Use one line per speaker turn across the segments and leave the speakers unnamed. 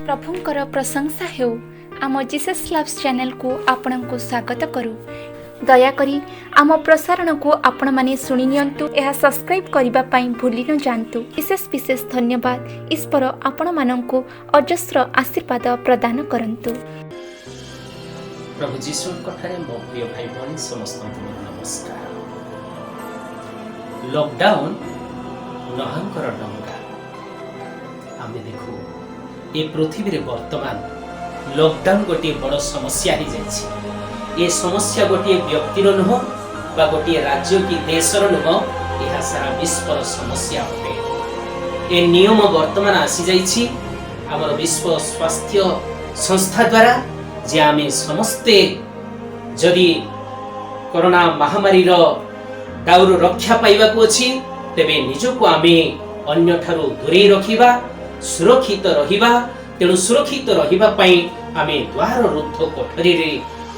प्रभुंकर प्रशंसा हेउ आम जीसस लव्स चैनल को आपण को स्वागत करू। दयाकरी आम प्रसारण को आपण माने सुनि नियंतु, एहा सब्सक्राइब करिबा पई भूली न जानतु। विशेष विशेष धन्यवाद। ईश्वर आपण माननकु अजस्र आशीर्वाद प्रदान करंतु।
प्रभु जीशु कथारे मो प्रिय भाई बहन समस्त को नमस्कार। लॉकडाउन नहंकर डंगा आमे देखू ए पृथ्वी रे वर्तमान लॉकडाउन गोटे बड़ समस्या ही जाइछि। ए समस्या गोटे व्यक्तिर नुह बा गोटे राज्य की देशर नुह, यह सारा विश्वर समस्या अटे। ए नियम वर्तमान आसी जाइछि हमर विश्व स्वास्थ्य संस्था द्वारा जे आमे समस्ते जदि कोरोना महामारी रो दाउर रक्षा पाइबा को अछि तेबे निजको आमे अन्य ठारू दूरे रखिबा, सुरक्षित रहिबा। तेणु सुरक्षित रहिबा पई आमे द्वार रुद्ध कोठरी रे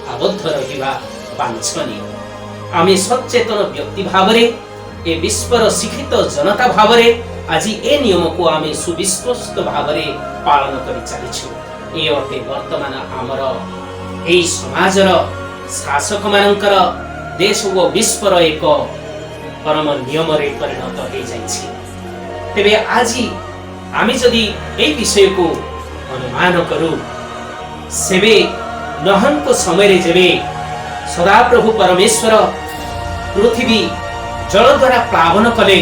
आबद्ध रहिबा बांछनीय। आमे सचेतन व्यक्ति भावरे ए विश्वर शिक्षित जनता भावरे आज ए नियम को आमे सुविश्वस्त भावरे पालन करि चलिछु। ए अटे वर्तमान आमर एई समाजर शासक मानकर देश व विश्वर एक परम नियम रे परिणत हो जाइछि। तेबे आज आमी जदि एई विषय को अनुमान करू सेबे नहन को समय रे जेबे सदा प्रभु परमेश्वर पृथ्वी जल द्वारा प्लावन कले,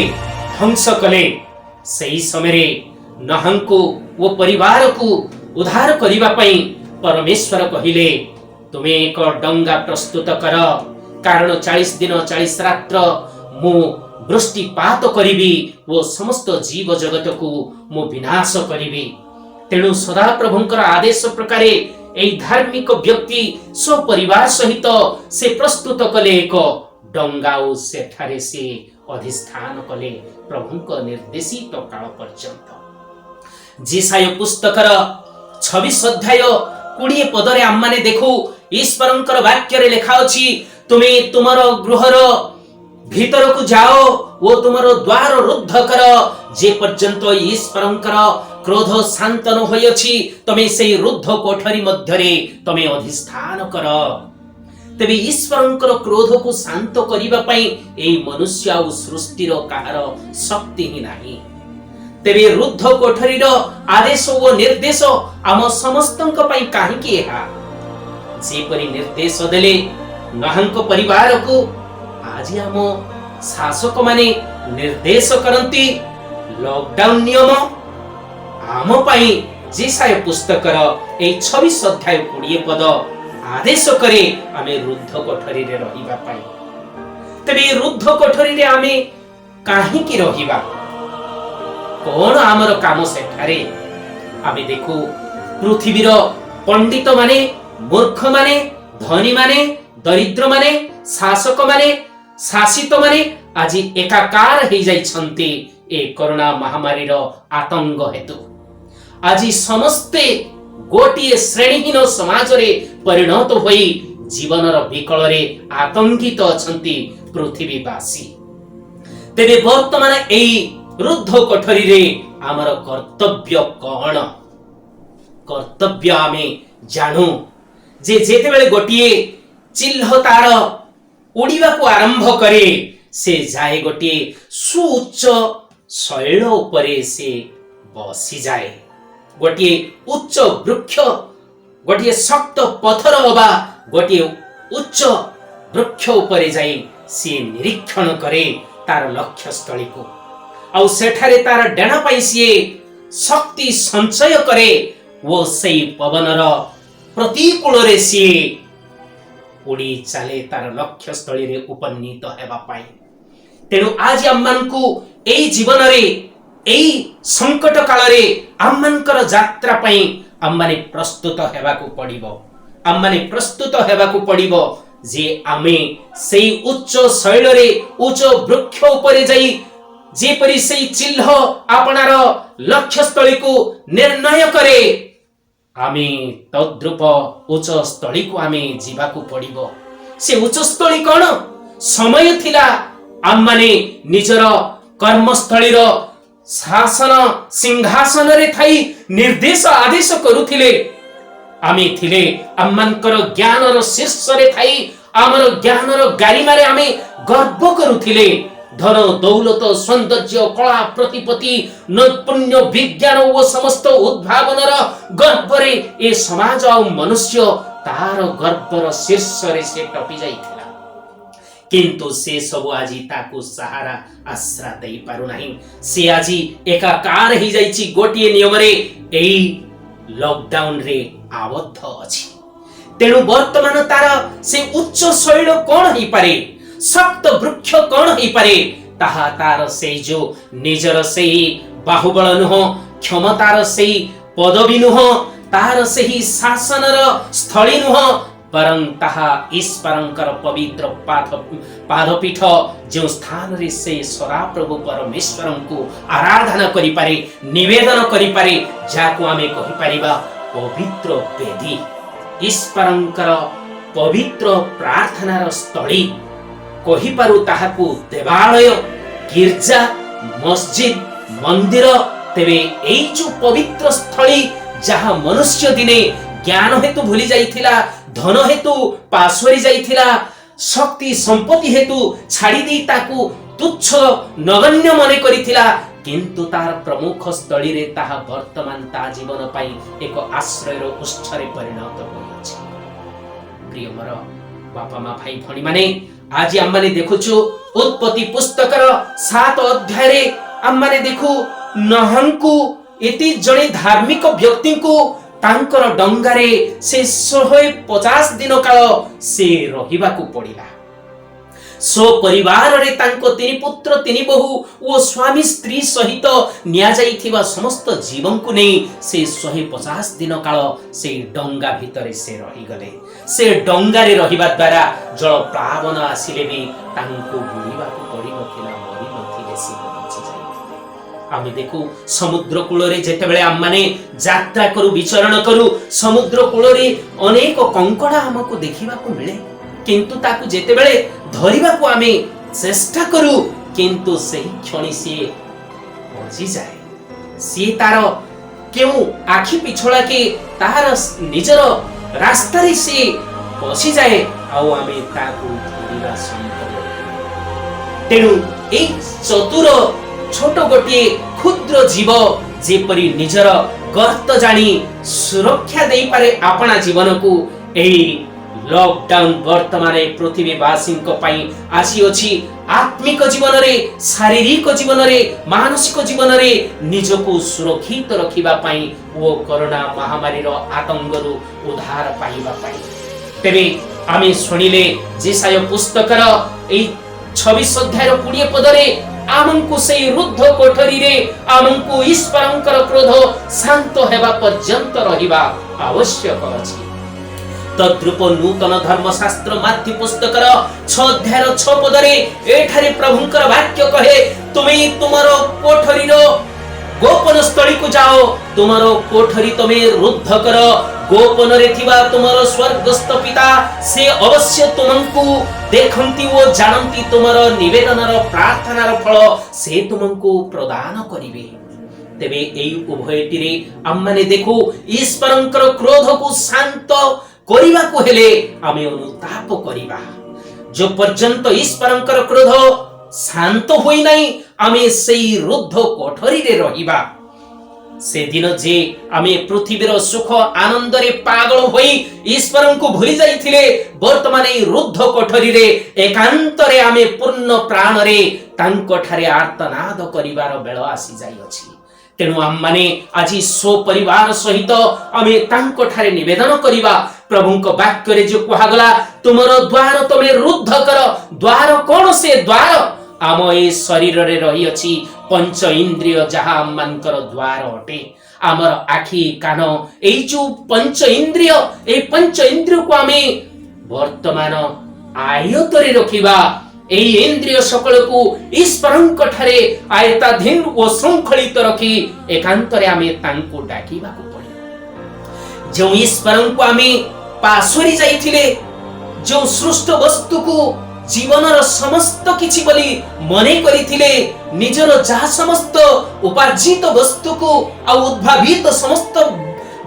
ध्वंस कले, सही समय रे नहन को वो परिवार को उद्धार करिबा पई परमेश्वर कहिले तुमे एक डंगा प्रस्तुत कर, कारण 40 दिन 40 रात्र मु वृष्टिपात करिबी, वो समस्त जीव जगत को मु विनाश करिबी। तेणु सदा प्रभुंकर आदेश प्रकारे एई धार्मिक व्यक्ति स्व परिवार सहित से प्रस्तुत कले एक डंगा ओ सेठारे से अधिष्ठान कले प्रभुंक निर्देशित काल पर्यंत। जेसाय पुस्तकर 26 अध्याय 20 पदरे आम्माने देखू ईश्वरंकर वाक्य रे लेखा अछि, तुमे तुमर गृहर भीतर को जाओ वो तुमरो द्वार रुद्ध कर, जे पर्यंत ईश्वरंकर क्रोध शांत न होयछि तमे सेई रुद्ध कोठरी मध्यरे तमे अधिष्ठान कर। तेबे ईश्वरंकर क्रोध को शांत करिबा पई एई मनुष्य आ सृष्टिर काहार शक्ति ही नाही। तेबे रुद्ध कोठरीर आदेश व निर्देश आम समस्तंक पई काहेकि एहा जेपरि निर्देश देले नहंक परिवार को आज आम शासक माने निर्देश करंती लॉकडाउन नियम आम पाई जेसाय पुस्तकर ए 26 अध्याय 20 पद आदेश करे आमे रुद्ध कोठरी रे रहिबा पाई। तबे रुद्ध कोठरी रे आमे काहे की रहिबा, कोन आमर काम सेठारे आमे देखू पृथ्वीर पंडित माने, मूर्ख माने, धनी माने, दरिद्र माने, शासक माने, शासित माने आज एकाकार हो जाइछन्ते ए कोरोना महामारी रो आतंक हेतु। आज समस्ते गोटिए श्रेणीहीन समाज रे परिणत होई जीवनर विकल रे आतंकित अछन्ति पृथ्वीवासी। तेबे वर्तमान एई रुद्ध कोठरी रे आमर कर्तव्य कौन? कर्तव्य आमे जानू जे जेतेबेले गोटिए चिल्ह तार उड़ीबा को आरंभ करे से जाए गोटे सुउच्च शैल उपरे से बसी जाए, गोटे उच्च वृक्ष गोटे शक्त पथर अबा गोटे उच्च वृक्ष उपरे जाई से निरीक्षण करे तार लक्ष्य स्थली को, आउ सेठारे तार डेणा पाई से शक्ति संचय करे, वो सही पवनर प्रतिकूल रे से उड़ी चले तार लक्ष्य स्थली रे उपनीत हेबा पाई। तेणु आज आम्मानकु एई जीवन रे एई संकट काल रे आम्मानकर यात्रा पई आम्माने प्रस्तुत हेबाकु पड़िबो। आम्माने प्रस्तुत हेबाकु पड़िबो जे आमे सेई उच्च शैल रे उच्च वृक्ष उपरे जाई जेपरि सेई चिल्ह आपणार लक्ष्य स्थली को निर्णय करे, आमे तद्रूप उच्च स्थली को आमे जीवाकू पड़िबो। से उच्च स्थली कौन? समय थिला आम माने निजर कर्मस्थली रो शासन सिंहासन रे थाई निर्देश आदेश करुथिले आमे थिले आमनकर ज्ञान रो शीर्ष रे थाई आमर ज्ञान रो गारिमा रे आमे गर्व करुथिले धन दौलत सौंदर्य कला प्रतिपत्ति नैपुण्य विज्ञान ओ समस्त उद्भावन रो गर्व रे ए समाज आ मनुष्य तार गर्व रो शीर्ष रे से टपी जाइथिला किंतु से सब आजी ताकू सहारा आश्रा दे पारु नाही से आजी एकाकार ही जाइछि गोटिए नियम रे एई लॉकडाउन रे आबद्ध अछि तेणु वर्तमान तार से उच्च शैल कोन ही पारे सप्त वृक्ष कोन ही पारे ताहा तार से जो निजर से बाहुबल नुह क्षमतार से पदवी नुह तार से ही शासनर स्थली नुह परं ताहा ईश्वरंकर पवित्र पादपीठ जो स्थान रे से सदा प्रभु परमेश्वर को आराधना करि पारे निवेदन करि पारे जाको आमे कहि परिबा पवित्र वेदी ईश्वरंकर पवित्र प्रार्थनार स्थली कहि पारु ताहाकू देवालय गिरजा मस्जिद मंदिर तेबे एई जो पवित्र स्थली जहा मनुष्य दिने ज्ञान हेतु भूली जाइथिला धन हेतु पासोरी जाइथिला शक्ति संपत्ति हेतु छाड़ी दी ताकू तुच्छ नगण्य मने करिथिला किंतु तार प्रमुख स्थली रे ताहा वर्तमान ता जीवन पाई एक आश्रय रो उत्स रे परिणत होइछि प्रिय मोर बापा मा भाई भणी माने आज हम माने देखुछु उत्पत्ति पुस्तकर 7 अध्याय रे हम माने देखु नहंकु एति जणे धार्मिक व्यक्ति को तांकर डंगारे से 150 दिन काल से रहिबा को पड़िला सो परिवार रे तांको तिनी पुत्र तिनी बहु ओ स्वामी स्त्री सहित निया जाइथिबा समस्त जीवन को नै से 150 दिन काल से डंगा भितरे से रहि गले से डंगारे रहिबा द्वारा जल प्लावन आसिले भी तांको बुड़ीबा को पड़ी नथिला मरि नथिले से बचि जाइथिले आमे देखु समुद्र कूल रे जेतेबेले हम माने यात्रा करू विचरण करू समुद्र कूल रे अनेक कंकड़ा हमको देखिबा को मिले किंतु ताकू जेतेबेले धरिबा को आमे चेष्टा करू किंतु सही क्षणी से बची जाए सी तार केउ आखि पिछला के तार निजर रास्ता रे से बची जाए आउ आमे ताकू धरिबा संभव तेनु ए चतुर छोट गोटे क्षुद्र जीव जेपरी निजर गर्त जानी सुरक्षा देई पारे अपना जीवन को एई लॉकडाउन वर्तमान पृथ्वीवासी आसी अछि आत्मिक जीवन रे शारीरिक जीवन रे मानसिक जीवन रे निजको सुरक्षित रखिबा पई ओ कोरोना महामारी रो आतंक रु उद्धार पाइबा पई तेबे आमे सुनिले जेसाय पुस्तकर ए 26 अध्याय 20 पद रे आमंकु से रुद्ध कोठरी रे आमंकु ईश्वरंकर क्रोध शांत हेबा पर्यंत रहिबा आवश्यक अछि तद्रूप नूतन धर्मशास्त्र माथि पुस्तकर 6 अध्याय 6 पद रे एठारे प्रभुंकर वाक्य कहे तुमे तुमरो कोठरी रो गोपन स्थली को जाओ तुमरो कोठरी तमे रुद्ध कर गोपन रे थिबा तुमरो स्वर्गस्थ पिता से अवश्य तुमंकु देखंती ओ जानंती तुमरो निवेदनर प्रार्थनार फल से तुमंकु प्रदान करिवे तेबे एई उभयटी रे आम्माने देखो ईश्वरंकर क्रोध को शांत करिबा को हेले आमे अनुताप करिबा जो पर्यंत ईश्वरंकर क्रोध शांत होई नाही आमे सेई रुद्ध कोठरी रे रहिबा से दिन जे आमे पृथ्वीर सुख आनंद रे पागल होई ईश्वरन को भूली जाइथिले वर्तमान ए रुद्ध कोठरी रे एकांत रे आमे पूर्ण प्राण रे तांको ठारे आर्तनाद करिवार बेळ आसी जाई अछि तेनु आम माने आजि सो परिवार सहित आमे तांको ठारे निवेदन करिबा प्रभुंको वाक्य रे जो कहा गला तुमरो द्वार तमे रुद्ध कर द्वार कोन से द्वार आम ए शरीर रे रही अछि पंच इंद्रिय जहा मानकर द्वार अटे आमर आखि कान ए जो पंच इंद्रिय ए पंच इंद्रिय को आमे वर्तमान आयतरे रखिबा ए इंद्रिय सकल को ईश्वरंक ठारे आयताधीन ओ श्रृंखलित रखी एकांतरे आमे तांको डाकिबा को पड़े जो ईश्वरंक को आमे पासोरी जाइथिले जो सृष्ट वस्तु को जीवनर समस्त किछि बोली मने करिथिले निजर जहा समस्त उपार्जित वस्तु को आ उद्भावित समस्त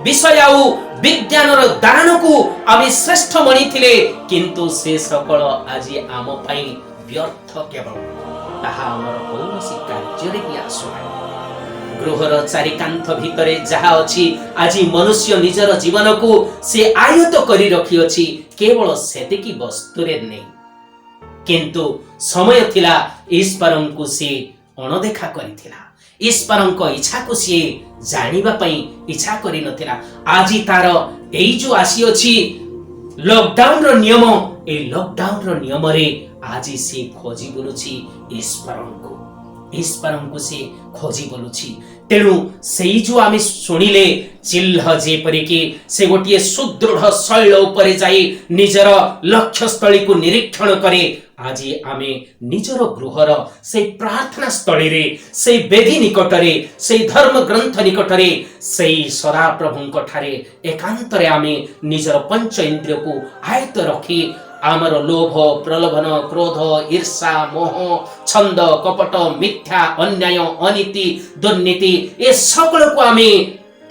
विषय आउ विज्ञानर दान को आमे श्रेष्ठ मणिथिले किंतु से सकल आज आम पई व्यर्थ केवल ताहा हमर कौनसी कार्य रे आसुना गृहर चारिकांथ भितरे जहा अछि आज मनुष्य निजर जीवन को से आयत करी रखी अछि केवल सेतिकी वस्तु रे नै किंतु समय थिला ईश्वरन को से अणदेखा करिथिला ईश्वरन को इच्छा को से जानिबा पई इच्छा करि नथिला आज तार एई जो आसी अछि लॉकडाउन रो नियम ए लॉकडाउन रो नियम रे आज से खोजी बोलुछि ईश्वरन को से खोजी बोलुछि तेणु सेई जो आमे सुनिले चिल्ह जेपरि कि से गोटिए सुदृढ़ शैल उपरे जाई निजर लक्ष्य स्थली को निरीक्षण करे आज आमे निजर गृहर से प्रार्थना स्थली रे से वेदी निकटरे से धर्म ग्रंथ निकटरे से सदा प्रभुंक ठारे एकांत रे आमे निजर पंच इंद्रिय को आयत रखी आमर लोभ प्रलोभन क्रोध ईर्षा मोह छंद कपट मिथ्या अन्याय अनीति दुर्नीति ए सकल को आमे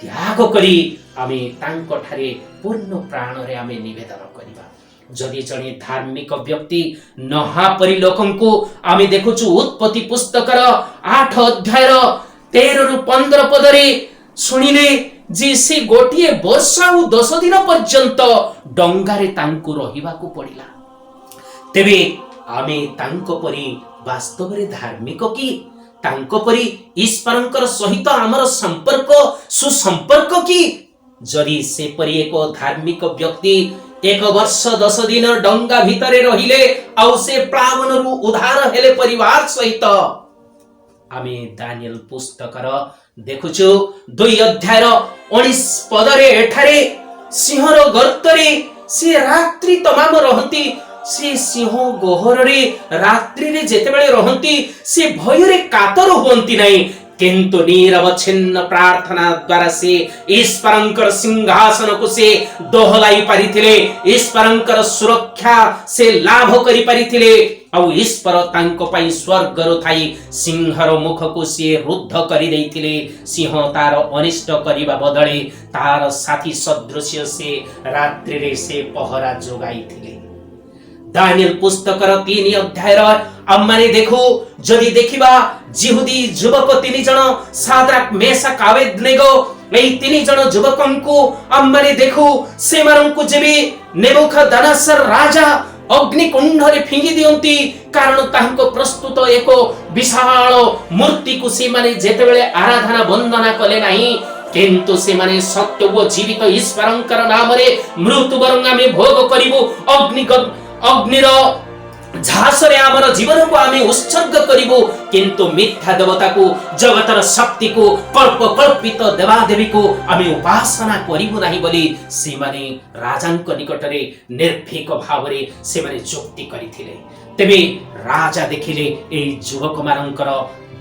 त्याग करी आमे तांको ठारे पूर्ण प्राण रे आमे निवेदन करिबा जदि जणे धार्मिक व्यक्ति नहा परि लोकंको आमे देखुछु उत्पत्ति पुस्तकर 8 अध्याय 13 रु 15 पदरे सुनिले जे से गोटिए वर्ष और 10 दिन पर्यंत डंगारे तांको रहिबा को पड़िला तेबे आमे तांको परि वास्तव रे धार्मिक की तांको परि ईश्वरंकर सहित हमर संपर्क सुसंपर्क की जदि से परि एक धार्मिक व्यक्ति 1 वर्ष 10 दिन डंगा भितरे रहिले आउ से प्लावन रु उद्धार हेले परिवार सहित आमे दानियल पुस्तकर देखुछु 2 अध्याय 19 पदरे एठारे सिंहर गर्तरे से रात्रि तमाम रहंती से सिंह गोहर रे रात्रि रे जेतेबेले रहंती से भय रे कातर होंती नहीं किंतु निरवच्छिन्न प्रार्थना द्वारा से ईश्वरंकर सिंहासन को से दोहलाई पारिथिले ईश्वरंकर सुरक्षा से लाभ करि पारिथिले औ ईश्वर तांको पई स्वर्ग रो थाई सिंहर मुख को से रुद्ध करि देइथिले सिंह तार अनिष्ट करिबा बदले तार साथी सदृश्य से रात्रि रे से पहरा जोगाइथिले दानियल पुस्तकर 3 अध्याय आम्माने देखो जदि देखिबा जिहुदी युवक 3 जण साद्राक मेषक अबेदनेगो एई 3 जण युवकंकु आम्माने देखो सेमानंकु जेबी नेबुखदनेस्सर राजा अग्निकुंड रे फिंगी दियंती कारण तांको प्रस्तुत एको विशाल मूर्ति को से माने जेतेबेले आराधना वंदना कले नाही किंतु से माने सत्य व जीवित ईश्वरंकर नाम रे मृत्यु वरंग आमे भोग करिबो अग्निर झासरे आमर जीवन को आमे उत्सर्ग करिबो किंतु मिथ्या देवता को जगतर शक्ति को कल्पित देवादेवी को आमे उपासना करिबो नाही बोली से माने राजांक निकटरे निर्भीक भावरे से माने जुक्ति करिथिले तेबे राजा देखिले ए युवक मानकर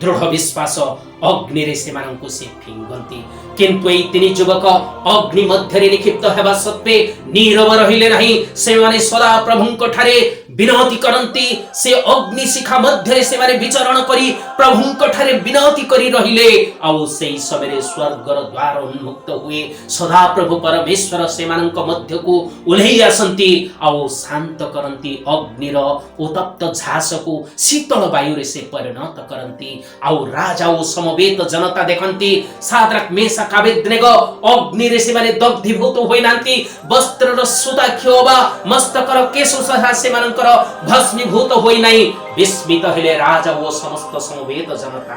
दृढ़ विश्वास अग्नि रे से माननको से फिंगंती किंतु ए 3 युवक अग्नि मध्य रे निक्षिप्त हेबा सत्वे नीरव रहिले नाही से माने सदा प्रभुंक ठारे विनती करंती से अग्नि शिखा मध्य रे से माने विचरण करी प्रभुंक ठारे विनती करी रहिले आउ सेई सबरे स्वर्गर द्वार उन्मुक्त हुए सदा प्रभु परमेश्वर से मानक मध्य को उल्हेई आसंती आउ शांत करंती अग्निर उत्तप्त झास को शीतल वायु रे से परिणत करंती आउ राजा ओ समवेत जनता देखंती साद्राक मेषक अबेदनेगो अग्नि रे से माने दग्धीभूत होई नांती वस्त्र र सुता खियोबा मस्तकर केश सहा से मानकर भस्मीभूत होई नाही विस्मित हेले राजा ओ समस्त समवेत जनता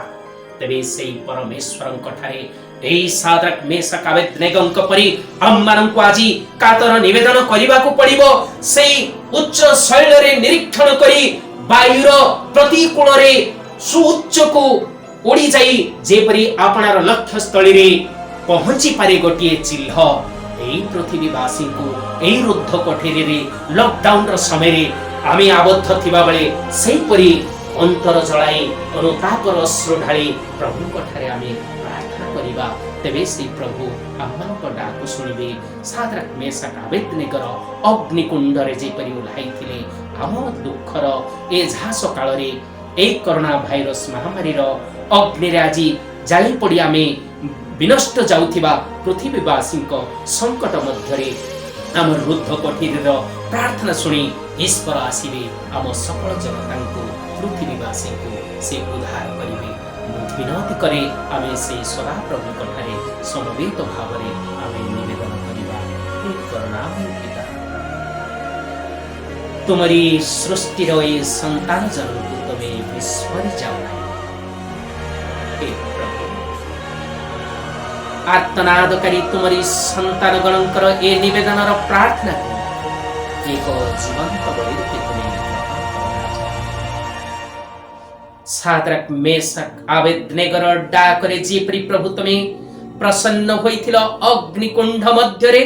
तबे सेई परमेश्वरंक ठारे एई साद्राक मेषक अबेदनेगोंक परि आम्मानंको आजि कातर निवेदन करिबाको पड़िबो सेई उच्च शैल रे निरीक्षण करी वायुर प्रतिकूल रे सुउच्च को उड़ी जाई जेपरि आपणार लक्ष्य स्थली रे पहुंची पारे गोटिए चिल्ह एई पृथ्वीवासी को एई रुद्ध कोठरी रे लॉकडाउन र समय रे आमी आबद्ध थिबा बेले सेई परि अंतर जळाई अनुतापर अश्रु ढाली प्रभु कोठारे आमी प्रार्थना करिबा तेबे से प्रभु आम्मानक डाक सुनिबे साद्राक मेषक अबेदनेगोर अग्निकुंड रे जेपरि उल्हाई थिले आम दुखर ए झास काल ए कोरोना भाइरस महामारी अग्नि आज जाली पड़ी आम विनष्ट जाउथिबा पृथ्वीवासी संकट मध्य आम रुद्ध कोठीर प्रार्थना शुणी ईश्वर आसवे आम सकल जनता पृथ्वीवासी को से उद्धार करेंगे। विनती करे आम से सदा प्रभु ठारे समवेत भाव आम निवेदन करवा। पिता तुमरी सृष्टि संतान जन को तुम्हें विस्मरी जाओ हे प्रभु आर्तनादकारी तुमरी संतान गणकर ए निवेदन प्रार्थना को एक जीवंत बलि रूपे तुम्हें साद्राक मेशक आबेदनेगर डाकरे जेपरि प्रभु तुम्हें प्रसन्न होइथिल अग्निकुंड मध्यरे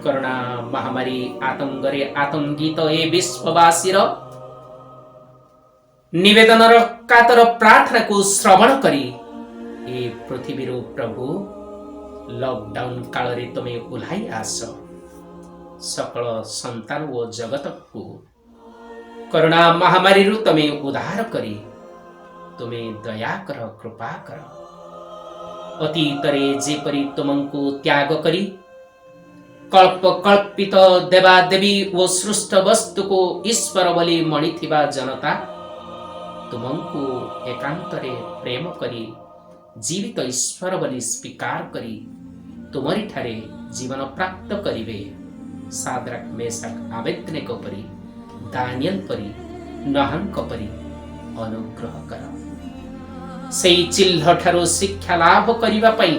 कोरोना महामारी आतंकरे आतंकित ए विश्ववासीर निवेदनर कातर प्रार्थना को श्रवण करी ए पृथ्वीर प्रभु लॉकडाउन काल रे तुम्हें उल्हाई आस सकल संतान ओ जगत को कोरोना महामारी रु तुम्हें उद्धार करी तुम्हें दया कर कृपा कर। अतीतरे जेपरि तुमको त्याग करी कल्प कल्पित देवा देवी ओ सृष्ट वस्तु को ईश्वर बोली मणिथिबा जनता तुमको एकांतरे प्रेम करी जीवित ईश्वर बोली स्वीकार करी तुमरी ठारे जीवन प्राप्त करिवे। साद्राक मेशक आबेदनेगो परी दानियल परी नहंक परी अनुग्रह कर। सेई चिल्ह ठारो शिक्षा लाभ करिबा पई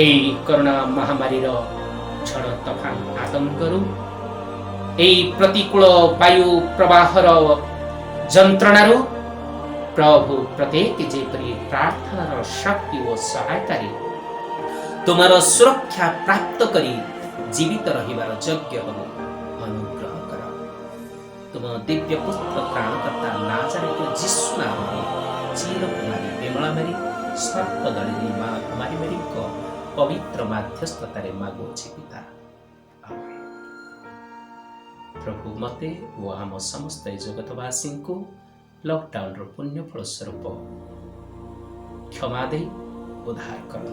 एई कोरोना महामारी रो झड़ तफान आतंकरू एई प्रतिकूल वायु प्रवाहर जंत्रणारू प्रभु प्रत्येक जेपरि प्रार्थनार शक्ति और सहायता तुमार सुरक्षा प्राप्त करी जीवित रहिबार योग्य हो अनुग्रह कर। तुम दिव्य पुत्र प्राणकर्ता नाजारेत यीशु नाम चीर कुमारी विमला मेरी सर्पदलिनी माँ कुमारी मेरी को पवित्र मध्यस्थतारे मागुछि पिता। प्रभु मते वो आम समस्त जगतवासी को लॉकडाउन रो पुण्य फल स्वरूप क्षमा दे उद्धार कर।